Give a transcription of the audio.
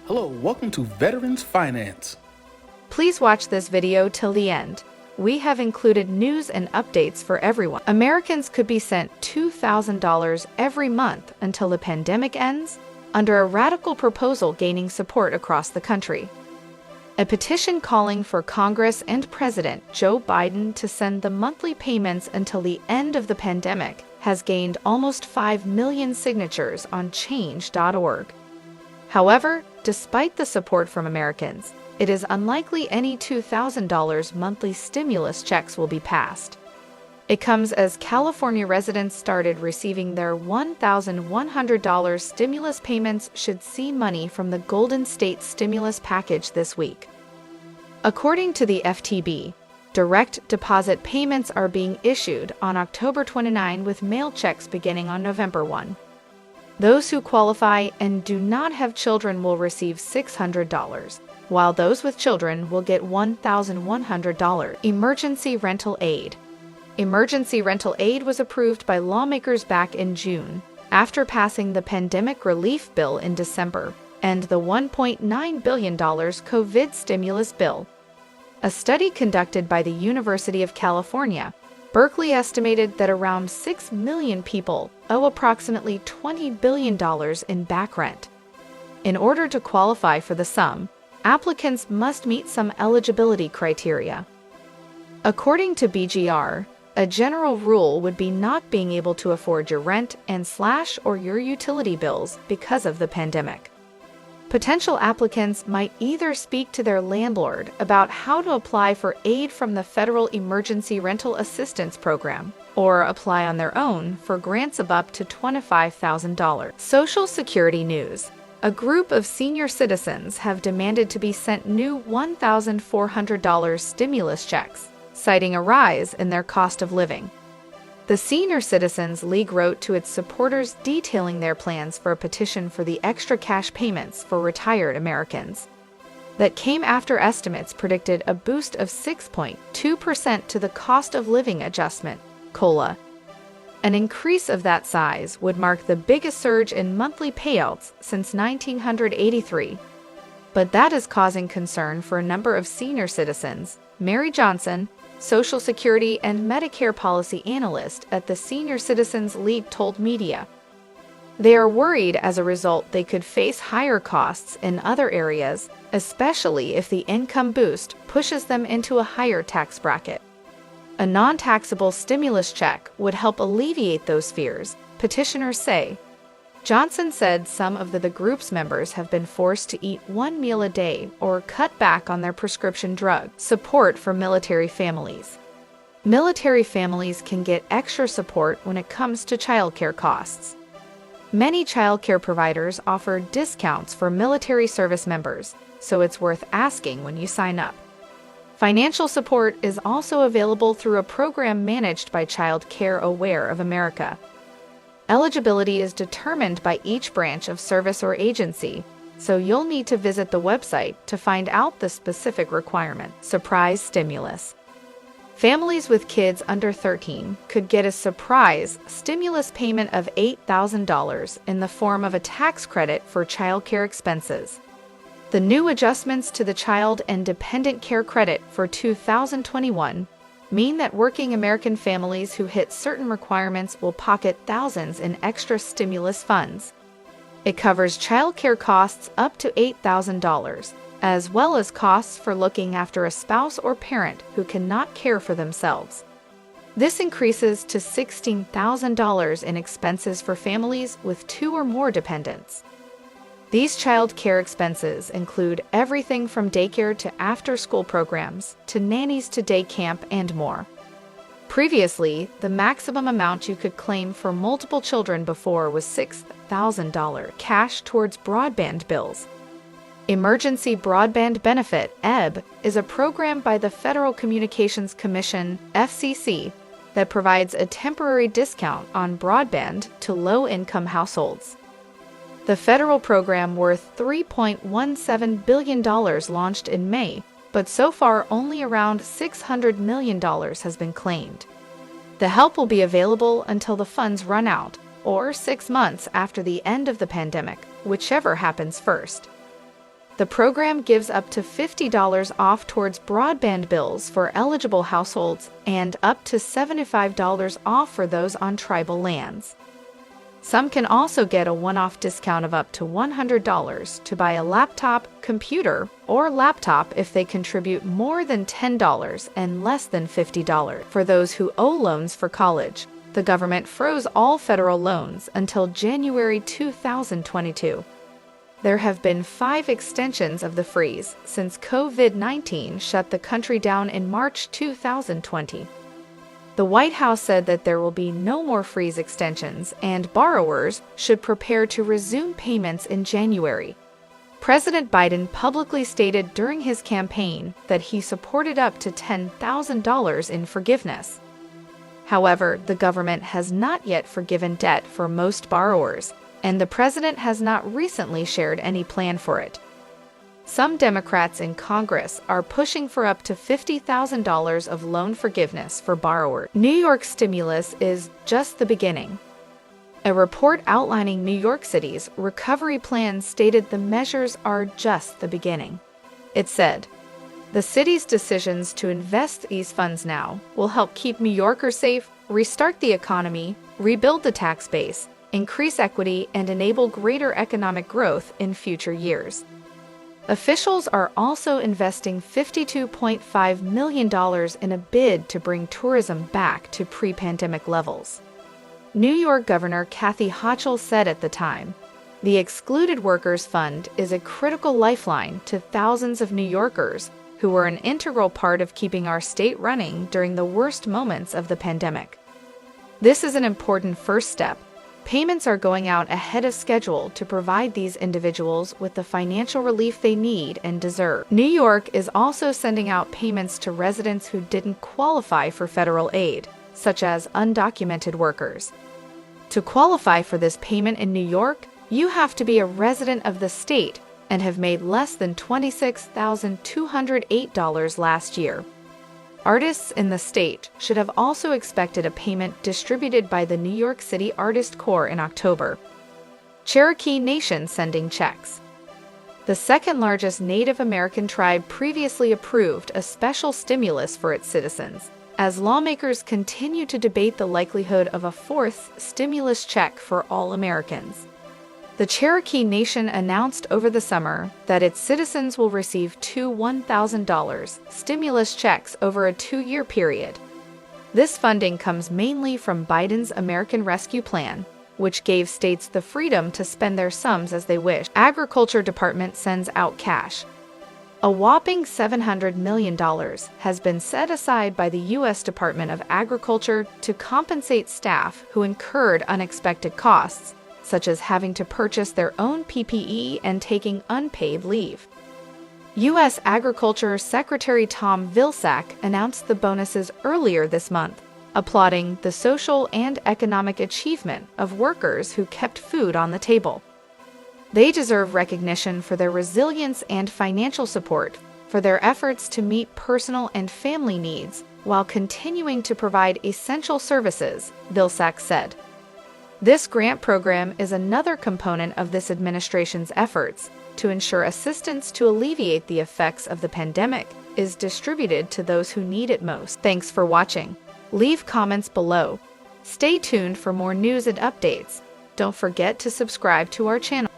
Hello, welcome to Veterans Finance. Please watch this video till the end. We have included news and updates for everyone. Americans could be sent $2,000 every month until the pandemic ends, under a radical proposal gaining support across the country. A petition calling for Congress and President Joe Biden to send the monthly payments until the end of the pandemic has gained almost 5 million signatures on change.org. However, despite the support from Americans, it is unlikely any $2,000 monthly stimulus checks will be passed. It comes as California residents started receiving their $1,100 stimulus payments should see money from the Golden State stimulus package this week. According to the FTB, direct deposit payments are being issued on October 29 with mail checks beginning on November 1. Those who qualify and do not have children will receive $600, while those with children will get $1,100. Emergency rental aid. Emergency rental aid was approved by lawmakers back in June, after passing the pandemic relief bill in December and the $1.9 billion COVID stimulus bill. A study conducted by the University of California, Berkeley estimated that around 6 million people owe approximately $20 billion in back rent. In order to qualify for the sum, applicants must meet some eligibility criteria. According to BGR, a general rule would be not being able to afford your rent and/or your utility bills because of the pandemic. Potential applicants might either speak to their landlord about how to apply for aid from the Federal Emergency Rental Assistance Program, or apply on their own for grants of up to $25,000. Social Security news. A group of senior citizens have demanded to be sent new $1,400 stimulus checks, citing a rise in their cost of living. The Senior Citizens League wrote to its supporters detailing their plans for a petition for the extra cash payments for retired Americans. That came after estimates predicted a boost of 6.2% to the cost of living adjustment, COLA. An increase of that size would mark the biggest surge in monthly payouts since 1983. But that is causing concern for a number of senior citizens. Mary Johnson, Social Security and Medicare policy analyst at the Senior Citizens League told media. They are worried as a result they could face higher costs in other areas, especially if the income boost pushes them into a higher tax bracket. A non-taxable stimulus check would help alleviate those fears, petitioners say. Johnson said some of the group's members have been forced to eat one meal a day or cut back on their prescription drug support for military families. Military families can get extra support when it comes to childcare costs. Many childcare providers offer discounts for military service members, so it's worth asking when you sign up. Financial support is also available through a program managed by Child Care Aware of America. Eligibility is determined by each branch of service or agency, so you'll need to visit the website to find out the specific requirement. Surprise stimulus. Families with kids under 13 could get a surprise stimulus payment of $8,000 in the form of a tax credit for childcare expenses. The new adjustments to the Child and Dependent Care Credit for 2021 mean that working American families who hit certain requirements will pocket thousands in extra stimulus funds. It covers child care costs up to $8,000, as well as costs for looking after a spouse or parent who cannot care for themselves. This increases to $16,000 in expenses for families with 2 or more dependents. These child care expenses include everything from daycare to after-school programs, to nannies to day camp, and more. Previously, the maximum amount you could claim for multiple children before was $6,000 cash towards broadband bills. Emergency Broadband Benefit, EB, is a program by the Federal Communications Commission, FCC, that provides a temporary discount on broadband to low-income households. The federal program worth $3.17 billion launched in May, but so far only around $600 million has been claimed. The help will be available until the funds run out, or 6 months after the end of the pandemic, whichever happens first. The program gives up to $50 off towards broadband bills for eligible households and up to $75 off for those on tribal lands. Some can also get a one-off discount of up to $100 to buy a laptop, computer, or laptop if they contribute more than $10 and less than $50. For those who owe loans for college, the government froze all federal loans until January 2022. There have been 5 extensions of the freeze since COVID-19 shut the country down in March 2020. The White House said that there will be no more freeze extensions and borrowers should prepare to resume payments in January. President Biden publicly stated during his campaign that he supported up to $10,000 in forgiveness. However, the government has not yet forgiven debt for most borrowers, and the president has not recently shared any plan for it. Some Democrats in Congress are pushing for up to $50,000 of loan forgiveness for borrowers. New York's stimulus is just the beginning. A report outlining New York City's recovery plan stated the measures are just the beginning. It said, "The city's decisions to invest these funds now will help keep New Yorkers safe, restart the economy, rebuild the tax base, increase equity, and enable greater economic growth in future years." Officials are also investing $52.5 million in a bid to bring tourism back to pre-pandemic levels. New York Governor Kathy Hochul said at the time, "The Excluded Workers Fund is a critical lifeline to thousands of New Yorkers who were an integral part of keeping our state running during the worst moments of the pandemic. This is an important first step. Payments are going out ahead of schedule to provide these individuals with the financial relief they need and deserve." New York is also sending out payments to residents who didn't qualify for federal aid, such as undocumented workers. To qualify for this payment in New York, you have to be a resident of the state and have made less than $26,208 last year. Artists in the state should have also expected a payment distributed by the New York City Artist Corps in October. Cherokee Nation sending checks. The second largest Native American tribe previously approved a special stimulus for its citizens, as lawmakers continue to debate the likelihood of a fourth stimulus check for all Americans. The Cherokee Nation announced over the summer that its citizens will receive 2 $1,000 stimulus checks over a 2-year period. This funding comes mainly from Biden's American Rescue Plan, which gave states the freedom to spend their sums as they wish. Agriculture Department sends out cash. A whopping $700 million has been set aside by the U.S. Department of Agriculture to compensate staff who incurred unexpected costs, such as having to purchase their own PPE and taking unpaid leave. U.S. Agriculture Secretary Tom Vilsack announced the bonuses earlier this month, applauding the social and economic achievement of workers who kept food on the table. They deserve recognition for their resilience and financial support for their efforts to meet personal and family needs while continuing to provide essential services, Vilsack said. This grant program is another component of this administration's efforts to ensure assistance to alleviate the effects of the pandemic is distributed to those who need it most. Thanks for watching. Leave comments below. Stay tuned for more news and updates. Don't forget to subscribe to our channel.